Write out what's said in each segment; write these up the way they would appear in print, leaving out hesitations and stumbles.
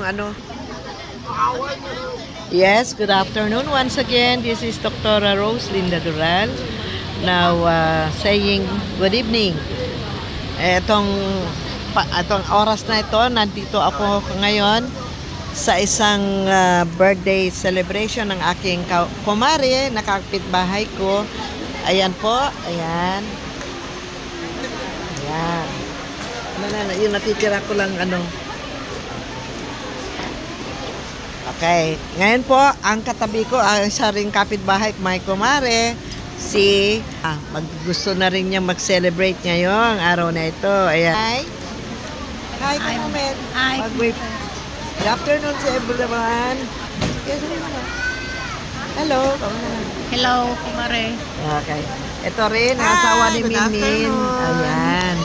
yung ano. Yes, good afternoon once again. This is Dr. Rose Linda Dural. Now, saying good evening. Etong oras na ito, nandito ako ngayon sa isang birthday celebration ng aking kumare, nakapitbahay ko. Ayan po, ayan. Ayan. Yung natitira ko lang ano. Okay. Ngayon po, ang katabi ko, ang isa ring kapitbahay, may kumare, gusto na rin niya mag-celebrate ngayong araw na ito. Ayan. Hi, comment. Hi. Good afternoon to everyone. Hello. Hello, kumare. Okay. Ito rin, ang asawa ni Minmin. Ayan.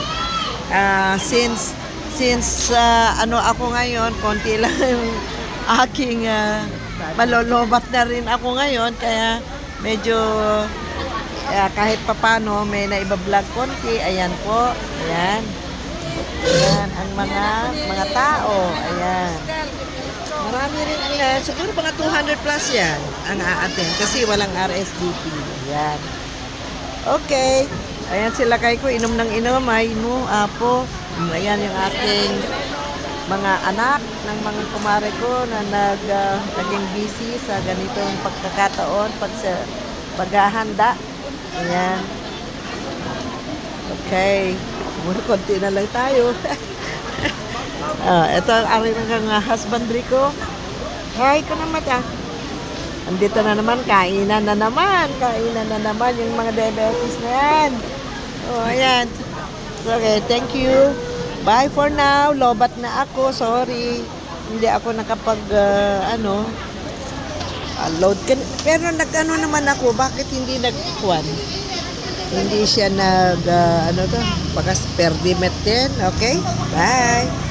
Since ano ako ngayon, konti lang yung aking malolobat na rin ako ngayon, kaya medyo kahit papano may naiba-vlog konti. Ayan po. Ayan. Ayan ang mga tao. Ayan. Marami rin, siguro mga 200 plus yan ang aatin kasi walang RSVP. Ayan. Okay. Ayan sila kay ko, inom ng inom, ay no, apo. Ayan yung aking mga anak ng mga kumare ko na naging busy sa ganitong pagkakataon sa paghahanda. Ayan. Okay. Muna konti na lang tayo. Ito ang aking husbandry ko. Hi ko naman andito na naman, kainan na naman yung mga diabetes na yan. Ayan. Okay, thank you. Bye for now. Lobat na ako. Sorry. Hindi ako nakapag load. Pero nag-ano naman ako. Bakit hindi nag-kuan? Hindi siya nag, baka perdimet din. Okay? Bye.